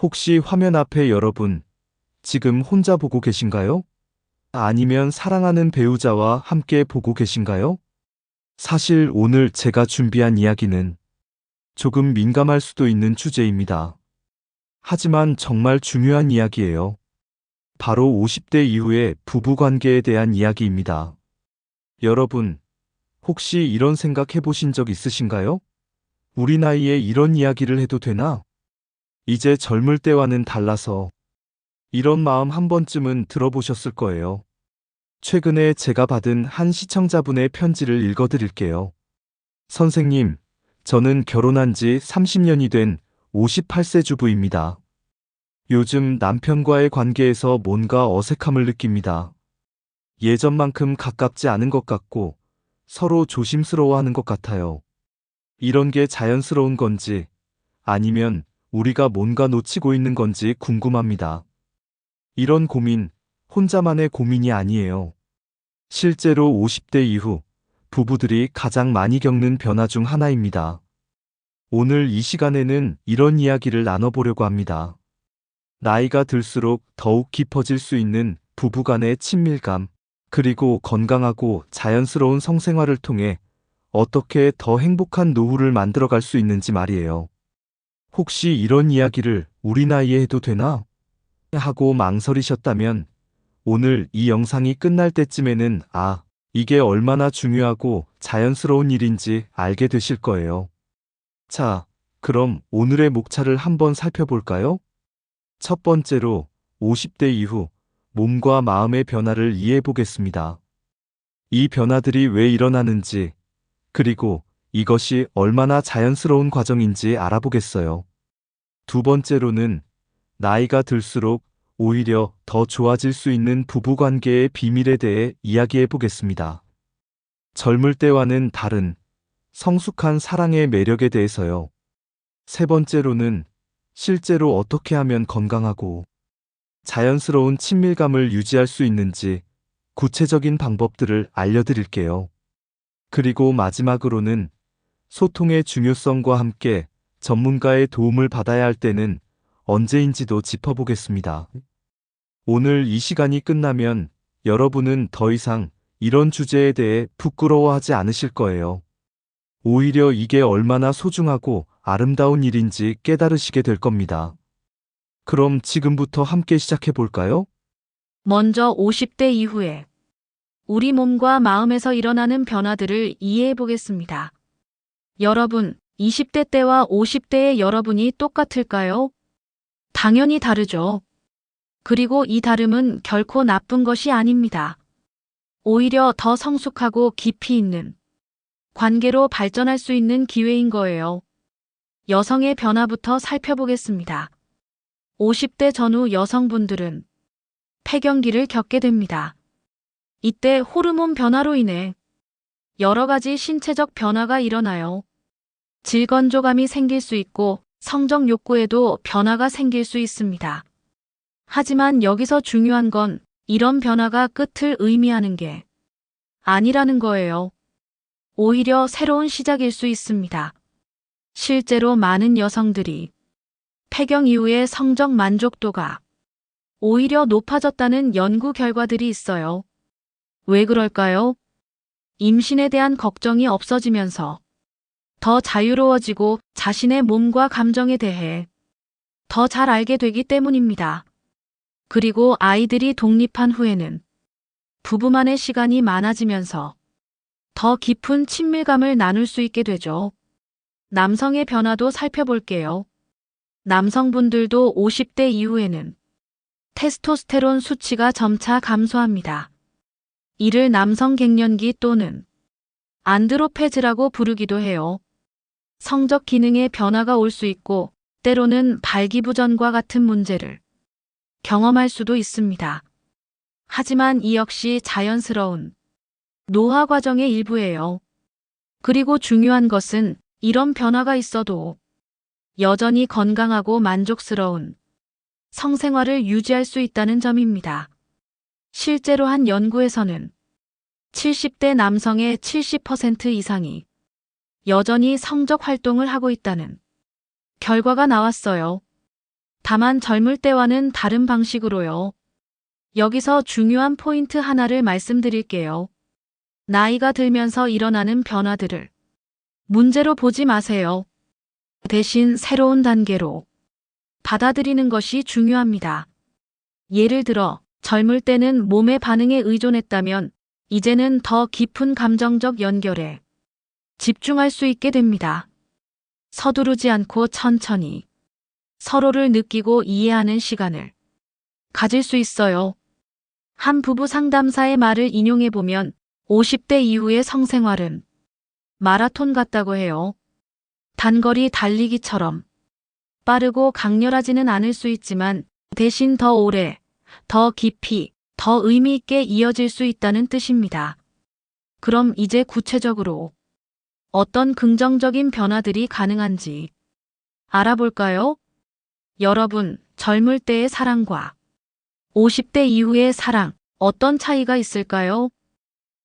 혹시 화면 앞에 여러분, 지금 혼자 보고 계신가요? 아니면 사랑하는 배우자와 함께 보고 계신가요? 사실 오늘 제가 준비한 이야기는 조금 민감할 수도 있는 주제입니다. 하지만 정말 중요한 이야기예요. 바로 50대 이후의 부부 관계에 대한 이야기입니다. 여러분, 혹시 이런 생각 해보신 적 있으신가요? 우리 나이에 이런 이야기를 해도 되나? 이제 젊을 때와는 달라서 이런 마음 한 번쯤은 들어보셨을 거예요. 최근에 제가 받은 한 시청자분의 편지를 읽어드릴게요. 선생님, 저는 결혼한 지 30년이 된 58세 주부입니다. 요즘 남편과의 관계에서 뭔가 어색함을 느낍니다. 예전만큼 가깝지 않은 것 같고 서로 조심스러워하는 것 같아요. 이런 게 자연스러운 건지 아니면 우리가 뭔가 놓치고 있는 건지 궁금합니다. 이런 고민, 혼자만의 고민이 아니에요. 실제로 50대 이후 부부들이 가장 많이 겪는 변화 중 하나입니다. 오늘 이 시간에는 이런 이야기를 나눠보려고 합니다. 나이가 들수록 더욱 깊어질 수 있는 부부 간의 친밀감, 그리고 건강하고 자연스러운 성생활을 통해 어떻게 더 행복한 노후를 만들어갈 수 있는지 말이에요. 혹시 이런 이야기를 우리 나이에 해도 되나? 하고 망설이셨다면 오늘 이 영상이 끝날 때쯤에는 이게 얼마나 중요하고 자연스러운 일인지 알게 되실 거예요. 자, 그럼 오늘의 목차를 한번 살펴볼까요? 첫 번째로 50대 이후 몸과 마음의 변화를 이해해 보겠습니다. 이 변화들이 왜 일어나는지, 그리고 이것이 얼마나 자연스러운 과정인지 알아보겠어요. 두 번째로는 나이가 들수록 오히려 더 좋아질 수 있는 부부관계의 비밀에 대해 이야기해 보겠습니다. 젊을 때와는 다른 성숙한 사랑의 매력에 대해서요. 세 번째로는 실제로 어떻게 하면 건강하고 자연스러운 친밀감을 유지할 수 있는지 구체적인 방법들을 알려드릴게요. 그리고 마지막으로는 소통의 중요성과 함께 전문가의 도움을 받아야 할 때는 언제인지도 짚어보겠습니다. 오늘 이 시간이 끝나면 여러분은 더 이상 이런 주제에 대해 부끄러워하지 않으실 거예요. 오히려 이게 얼마나 소중하고 아름다운 일인지 깨달으시게 될 겁니다. 그럼 지금부터 함께 시작해 볼까요? 먼저 50대 이후에 우리 몸과 마음에서 일어나는 변화들을 이해해 보겠습니다. 여러분, 20대 때와 50대의 여러분이 똑같을까요? 당연히 다르죠. 그리고 이 다름은 결코 나쁜 것이 아닙니다. 오히려 더 성숙하고 깊이 있는 관계로 발전할 수 있는 기회인 거예요. 여성의 변화부터 살펴보겠습니다. 50대 전후 여성분들은 폐경기를 겪게 됩니다. 이때 호르몬 변화로 인해 여러 가지 신체적 변화가 일어나요. 질건조감이 생길 수 있고 성적 욕구에도 변화가 생길 수 있습니다. 하지만 여기서 중요한 건 이런 변화가 끝을 의미하는 게 아니라는 거예요. 오히려 새로운 시작일 수 있습니다. 실제로 많은 여성들이 폐경 이후의 성적 만족도가 오히려 높아졌다는 연구 결과들이 있어요. 왜 그럴까요? 임신에 대한 걱정이 없어지면서 더 자유로워지고 자신의 몸과 감정에 대해 더 잘 알게 되기 때문입니다. 그리고 아이들이 독립한 후에는 부부만의 시간이 많아지면서 더 깊은 친밀감을 나눌 수 있게 되죠. 남성의 변화도 살펴볼게요. 남성분들도 50대 이후에는 테스토스테론 수치가 점차 감소합니다. 이를 남성 갱년기 또는 안드로페즈라고 부르기도 해요. 성적 기능에 변화가 올 수 있고 때로는 발기부전과 같은 문제를 경험할 수도 있습니다. 하지만 이 역시 자연스러운 노화 과정의 일부예요. 그리고 중요한 것은 이런 변화가 있어도 여전히 건강하고 만족스러운 성생활을 유지할 수 있다는 점입니다. 실제로 한 연구에서는 70대 남성의 70% 이상이 여전히 성적 활동을 하고 있다는 결과가 나왔어요. 다만 젊을 때와는 다른 방식으로요. 여기서 중요한 포인트 하나를 말씀드릴게요. 나이가 들면서 일어나는 변화들을 문제로 보지 마세요. 대신 새로운 단계로 받아들이는 것이 중요합니다. 예를 들어, 젊을 때는 몸의 반응에 의존했다면, 이제는 더 깊은 감정적 연결에 집중할 수 있게 됩니다. 서두르지 않고 천천히 서로를 느끼고 이해하는 시간을 가질 수 있어요. 한 부부 상담사의 말을 인용해보면 50대 이후의 성생활은 마라톤 같다고 해요. 단거리 달리기처럼 빠르고 강렬하지는 않을 수 있지만 대신 더 오래, 더 깊이, 더 의미 있게 이어질 수 있다는 뜻입니다. 그럼 이제 구체적으로 어떤 긍정적인 변화들이 가능한지 알아볼까요? 여러분, 젊을 때의 사랑과 50대 이후의 사랑, 어떤 차이가 있을까요?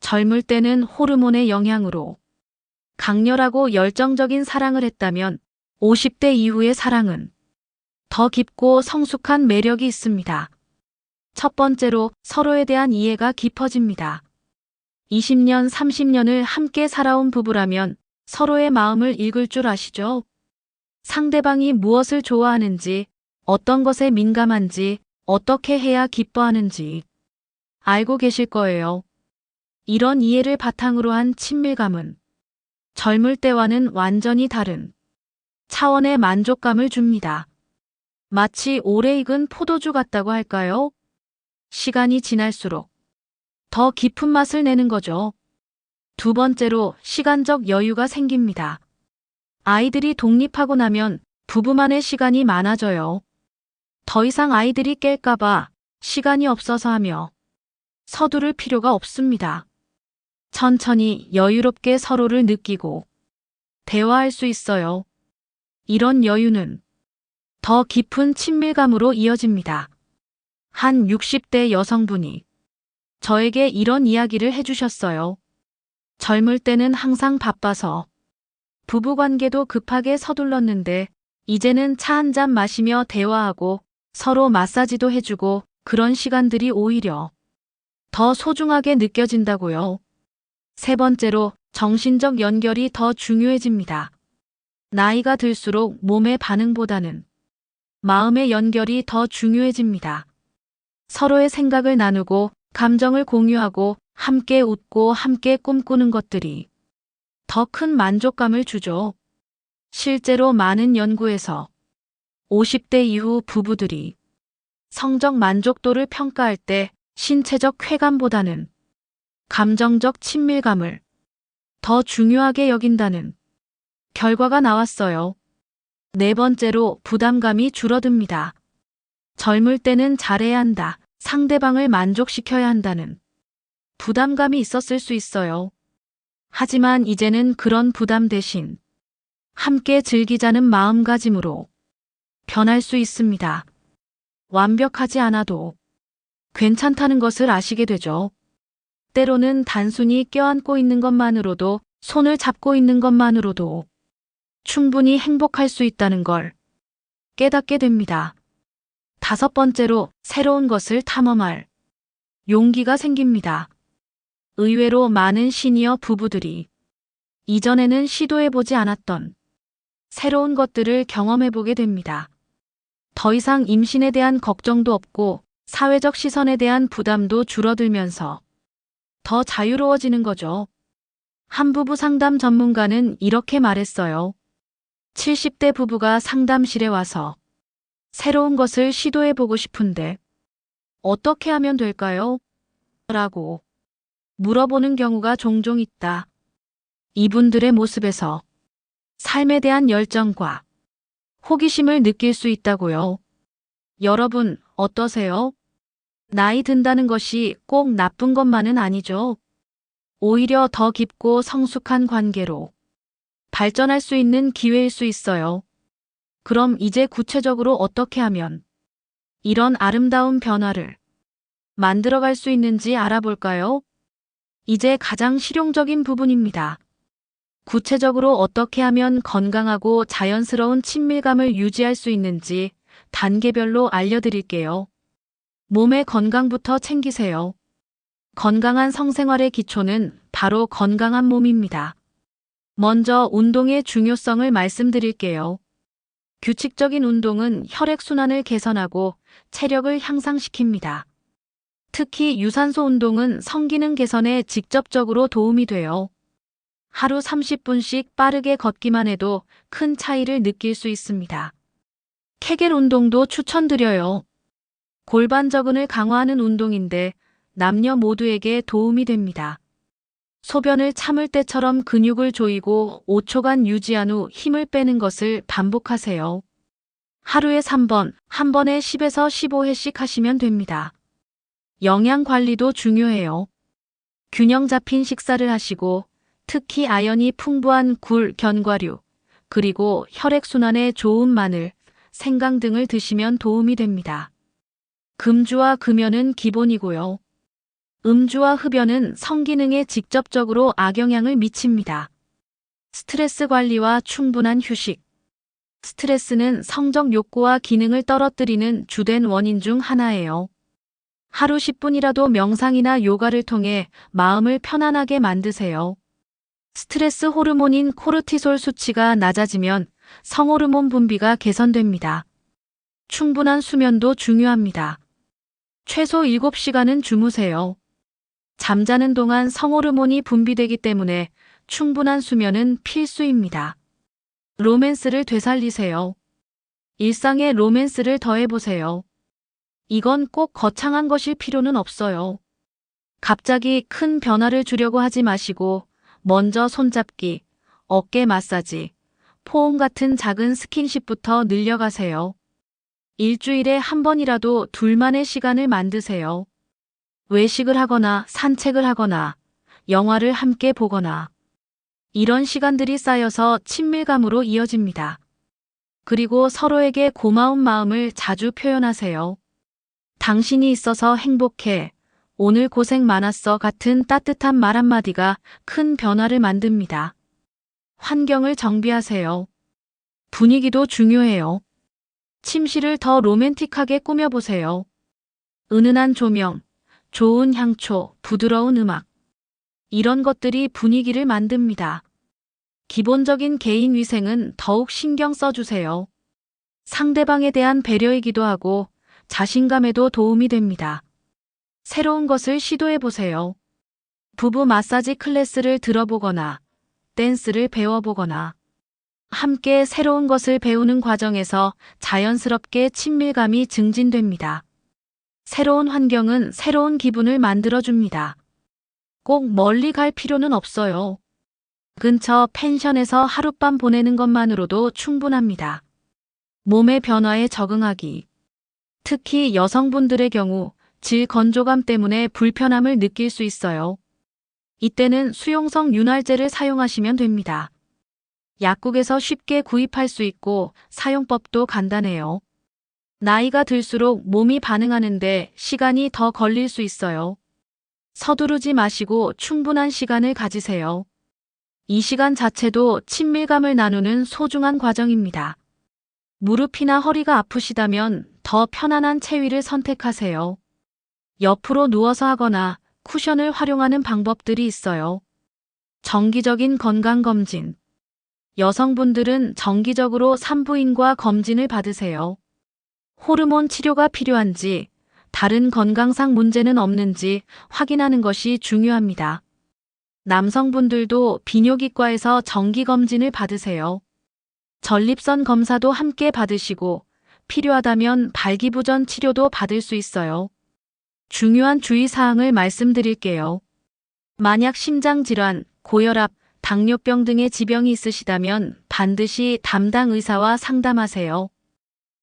젊을 때는 호르몬의 영향으로 강렬하고 열정적인 사랑을 했다면 50대 이후의 사랑은 더 깊고 성숙한 매력이 있습니다. 첫 번째로 서로에 대한 이해가 깊어집니다. 20년, 30년을 함께 살아온 부부라면 서로의 마음을 읽을 줄 아시죠? 상대방이 무엇을 좋아하는지, 어떤 것에 민감한지, 어떻게 해야 기뻐하는지 알고 계실 거예요. 이런 이해를 바탕으로 한 친밀감은 젊을 때와는 완전히 다른 차원의 만족감을 줍니다. 마치 오래 익은 포도주 같다고 할까요? 시간이 지날수록 더 깊은 맛을 내는 거죠. 두 번째로 시간적 여유가 생깁니다. 아이들이 독립하고 나면 부부만의 시간이 많아져요. 더 이상 아이들이 깰까봐 시간이 없어서 하며 서두를 필요가 없습니다. 천천히 여유롭게 서로를 느끼고 대화할 수 있어요. 이런 여유는 더 깊은 친밀감으로 이어집니다. 한 60대 여성분이 저에게 이런 이야기를 해주셨어요. 젊을 때는 항상 바빠서 부부관계도 급하게 서둘렀는데 이제는 차 한 잔 마시며 대화하고 서로 마사지도 해주고 그런 시간들이 오히려 더 소중하게 느껴진다고요. 세 번째로 정신적 연결이 더 중요해집니다. 나이가 들수록 몸의 반응보다는 마음의 연결이 더 중요해집니다. 서로의 생각을 나누고 감정을 공유하고 함께 웃고 함께 꿈꾸는 것들이 더 큰 만족감을 주죠. 실제로 많은 연구에서 50대 이후 부부들이 성적 만족도를 평가할 때 신체적 쾌감보다는 감정적 친밀감을 더 중요하게 여긴다는 결과가 나왔어요. 네 번째로 부담감이 줄어듭니다. 젊을 때는 잘해야 한다, 상대방을 만족시켜야 한다는 부담감이 있었을 수 있어요. 하지만 이제는 그런 부담 대신 함께 즐기자는 마음가짐으로 변할 수 있습니다. 완벽하지 않아도 괜찮다는 것을 아시게 되죠. 때로는 단순히 껴안고 있는 것만으로도, 손을 잡고 있는 것만으로도 충분히 행복할 수 있다는 걸 깨닫게 됩니다. 다섯 번째로 새로운 것을 탐험할 용기가 생깁니다. 의외로 많은 시니어 부부들이 이전에는 시도해보지 않았던 새로운 것들을 경험해보게 됩니다. 더 이상 임신에 대한 걱정도 없고 사회적 시선에 대한 부담도 줄어들면서 더 자유로워지는 거죠. 한 부부 상담 전문가는 이렇게 말했어요. 70대 부부가 상담실에 와서 새로운 것을 시도해보고 싶은데 어떻게 하면 될까요? 라고 물어보는 경우가 종종 있다. 이분들의 모습에서 삶에 대한 열정과 호기심을 느낄 수 있다고요. 여러분, 어떠세요? 나이 든다는 것이 꼭 나쁜 것만은 아니죠. 오히려 더 깊고 성숙한 관계로 발전할 수 있는 기회일 수 있어요. 그럼 이제 구체적으로 어떻게 하면 이런 아름다운 변화를 만들어갈 수 있는지 알아볼까요? 이제 가장 실용적인 부분입니다. 구체적으로 어떻게 하면 건강하고 자연스러운 친밀감을 유지할 수 있는지 단계별로 알려드릴게요. 몸의 건강부터 챙기세요. 건강한 성생활의 기초는 바로 건강한 몸입니다. 먼저 운동의 중요성을 말씀드릴게요. 규칙적인 운동은 혈액순환을 개선하고 체력을 향상시킵니다. 특히 유산소 운동은 성기능 개선에 직접적으로 도움이 돼요. 하루 30분씩 빠르게 걷기만 해도 큰 차이를 느낄 수 있습니다. 케겔 운동도 추천드려요. 골반저근을 강화하는 운동인데 남녀 모두에게 도움이 됩니다. 소변을 참을 때처럼 근육을 조이고 5초간 유지한 후 힘을 빼는 것을 반복하세요. 하루에 3번, 한 번에 10에서 15회씩 하시면 됩니다. 영양 관리도 중요해요. 균형 잡힌 식사를 하시고 특히 아연이 풍부한 굴, 견과류, 그리고 혈액순환에 좋은 마늘, 생강 등을 드시면 도움이 됩니다. 금주와 금연은 기본이고요. 음주와 흡연은 성기능에 직접적으로 악영향을 미칩니다. 스트레스 관리와 충분한 휴식. 스트레스는 성적 욕구와 기능을 떨어뜨리는 주된 원인 중 하나예요. 하루 10분이라도 명상이나 요가를 통해 마음을 편안하게 만드세요. 스트레스 호르몬인 코르티솔 수치가 낮아지면 성호르몬 분비가 개선됩니다. 충분한 수면도 중요합니다. 최소 7시간은 주무세요. 잠자는 동안 성호르몬이 분비되기 때문에 충분한 수면은 필수입니다. 로맨스를 되살리세요. 일상에 로맨스를 더해보세요. 이건 꼭 거창한 것일 필요는 없어요. 갑자기 큰 변화를 주려고 하지 마시고 먼저 손잡기, 어깨 마사지, 포옹 같은 작은 스킨십부터 늘려가세요. 일주일에 한 번이라도 둘만의 시간을 만드세요. 외식을 하거나 산책을 하거나 영화를 함께 보거나 이런 시간들이 쌓여서 친밀감으로 이어집니다. 그리고 서로에게 고마운 마음을 자주 표현하세요. 당신이 있어서 행복해. 오늘 고생 많았어 같은 따뜻한 말 한마디가 큰 변화를 만듭니다. 환경을 정비하세요. 분위기도 중요해요. 침실을 더 로맨틱하게 꾸며보세요. 은은한 조명, 좋은 향초, 부드러운 음악. 이런 것들이 분위기를 만듭니다. 기본적인 개인 위생은 더욱 신경 써주세요. 상대방에 대한 배려이기도 하고 자신감에도 도움이 됩니다. 새로운 것을 시도해보세요. 부부 마사지 클래스를 들어보거나 댄스를 배워보거나 함께 새로운 것을 배우는 과정에서 자연스럽게 친밀감이 증진됩니다. 새로운 환경은 새로운 기분을 만들어줍니다. 꼭 멀리 갈 필요는 없어요. 근처 펜션에서 하룻밤 보내는 것만으로도 충분합니다. 몸의 변화에 적응하기. 특히 여성분들의 경우 질 건조감 때문에 불편함을 느낄 수 있어요. 이때는 수용성 윤활제를 사용하시면 됩니다. 약국에서 쉽게 구입할 수 있고 사용법도 간단해요. 나이가 들수록 몸이 반응하는데 시간이 더 걸릴 수 있어요. 서두르지 마시고 충분한 시간을 가지세요. 이 시간 자체도 친밀감을 나누는 소중한 과정입니다. 무릎이나 허리가 아프시다면 더 편안한 체위를 선택하세요. 옆으로 누워서 하거나 쿠션을 활용하는 방법들이 있어요. 정기적인 건강검진. 여성분들은 정기적으로 산부인과 검진을 받으세요. 호르몬 치료가 필요한지, 다른 건강상 문제는 없는지 확인하는 것이 중요합니다. 남성분들도 비뇨기과에서 정기검진을 받으세요. 전립선 검사도 함께 받으시고 필요하다면 발기부전 치료도 받을 수 있어요. 중요한 주의사항을 말씀드릴게요. 만약 심장질환, 고혈압, 당뇨병 등의 지병이 있으시다면 반드시 담당 의사와 상담하세요.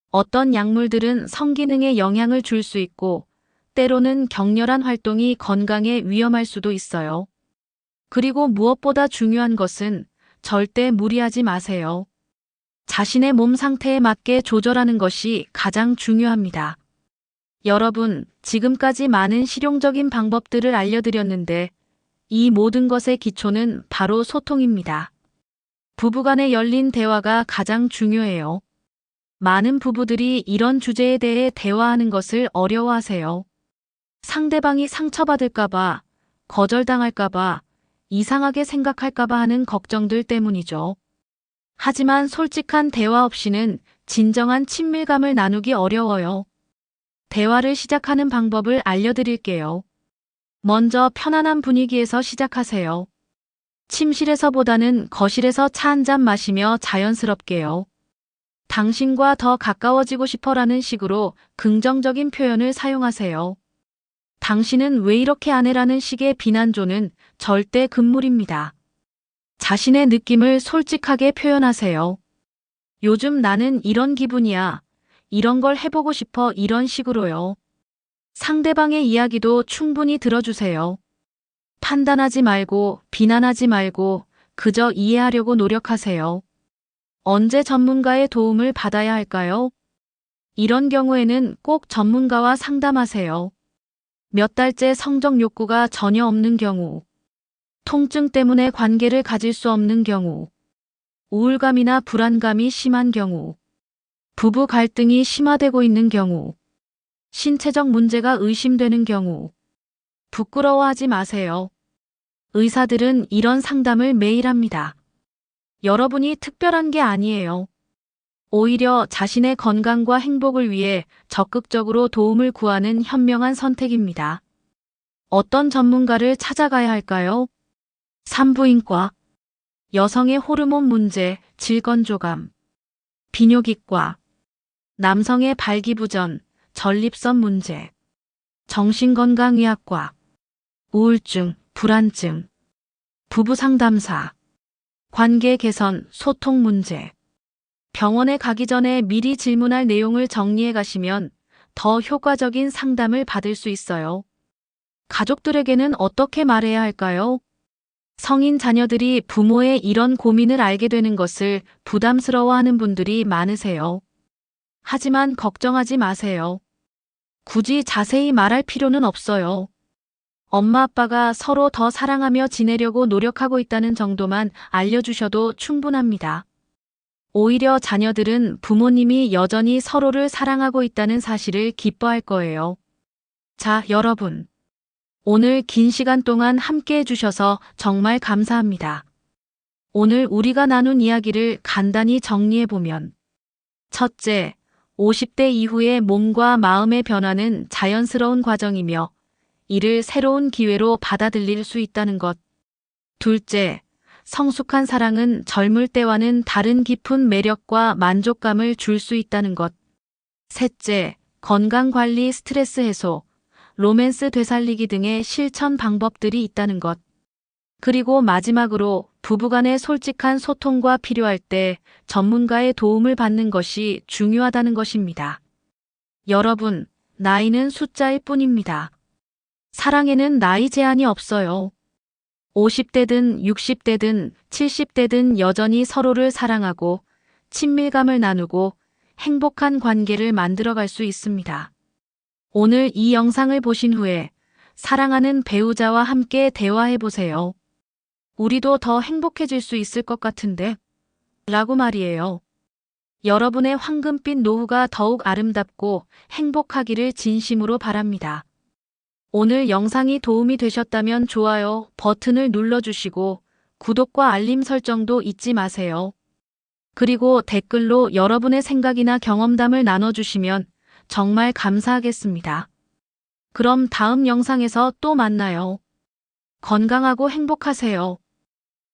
어떤 약물들은 성기능에 영향을 줄 수 있고 때로는 격렬한 활동이 건강에 위험할 수도 있어요. 그리고 무엇보다 중요한 것은 절대 무리하지 마세요. 자신의 몸 상태에 맞게 조절하는 것이 가장 중요합니다. 여러분, 지금까지 많은 실용적인 방법들을 알려드렸는데 이 모든 것의 기초는 바로 소통입니다. 부부간의 열린 대화가 가장 중요해요. 많은 부부들이 이런 주제에 대해 대화하는 것을 어려워하세요. 상대방이 상처받을까봐, 거절당할까봐, 이상하게 생각할까봐 하는 걱정들 때문이죠. 하지만 솔직한 대화 없이는 진정한 친밀감을 나누기 어려워요. 대화를 시작하는 방법을 알려드릴게요. 먼저 편안한 분위기에서 시작하세요. 침실에서보다는 거실에서 차 한 잔 마시며 자연스럽게요. 당신과 더 가까워지고 싶어라는 식으로 긍정적인 표현을 사용하세요. 당신은 왜 이렇게 안 해라는 식의 비난조는 절대 금물입니다. 자신의 느낌을 솔직하게 표현하세요. 요즘 나는 이런 기분이야. 이런 걸 해보고 싶어 이런 식으로요. 상대방의 이야기도 충분히 들어주세요. 판단하지 말고 비난하지 말고 그저 이해하려고 노력하세요. 언제 전문가의 도움을 받아야 할까요? 이런 경우에는 꼭 전문가와 상담하세요. 몇 달째 성적 욕구가 전혀 없는 경우, 통증 때문에 관계를 가질 수 없는 경우, 우울감이나 불안감이 심한 경우, 부부 갈등이 심화되고 있는 경우, 신체적 문제가 의심되는 경우, 부끄러워하지 마세요. 의사들은 이런 상담을 매일 합니다. 여러분이 특별한 게 아니에요. 오히려 자신의 건강과 행복을 위해 적극적으로 도움을 구하는 현명한 선택입니다. 어떤 전문가를 찾아가야 할까요? 산부인과, 여성의 호르몬 문제, 질건조감, 비뇨기과, 남성의 발기부전, 전립선 문제, 정신건강의학과, 우울증, 불안증, 부부상담사, 관계 개선, 소통 문제. 병원에 가기 전에 미리 질문할 내용을 정리해 가시면 더 효과적인 상담을 받을 수 있어요. 가족들에게는 어떻게 말해야 할까요? 성인 자녀들이 부모의 이런 고민을 알게 되는 것을 부담스러워하는 분들이 많으세요. 하지만 걱정하지 마세요. 굳이 자세히 말할 필요는 없어요. 엄마 아빠가 서로 더 사랑하며 지내려고 노력하고 있다는 정도만 알려주셔도 충분합니다. 오히려 자녀들은 부모님이 여전히 서로를 사랑하고 있다는 사실을 기뻐할 거예요. 자, 여러분. 오늘 긴 시간 동안 함께 해주셔서 정말 감사합니다. 오늘 우리가 나눈 이야기를 간단히 정리해보면, 첫째, 50대 이후의 몸과 마음의 변화는 자연스러운 과정이며 이를 새로운 기회로 받아들일 수 있다는 것. 둘째, 성숙한 사랑은 젊을 때와는 다른 깊은 매력과 만족감을 줄 수 있다는 것. 셋째, 건강관리, 스트레스 해소, 로맨스 되살리기 등의 실천 방법들이 있다는 것. 그리고 마지막으로 부부간의 솔직한 소통과 필요할 때 전문가의 도움을 받는 것이 중요하다는 것입니다. 여러분, 나이는 숫자일 뿐입니다. 사랑에는 나이 제한이 없어요. 50대든 60대든 70대든 여전히 서로를 사랑하고 친밀감을 나누고 행복한 관계를 만들어갈 수 있습니다. 오늘 이 영상을 보신 후에 사랑하는 배우자와 함께 대화해보세요. 우리도 더 행복해질 수 있을 것 같은데? 라고 말이에요. 여러분의 황금빛 노후가 더욱 아름답고 행복하기를 진심으로 바랍니다. 오늘 영상이 도움이 되셨다면 좋아요 버튼을 눌러주시고 구독과 알림 설정도 잊지 마세요. 그리고 댓글로 여러분의 생각이나 경험담을 나눠주시면 정말 감사하겠습니다. 그럼 다음 영상에서 또 만나요. 건강하고 행복하세요.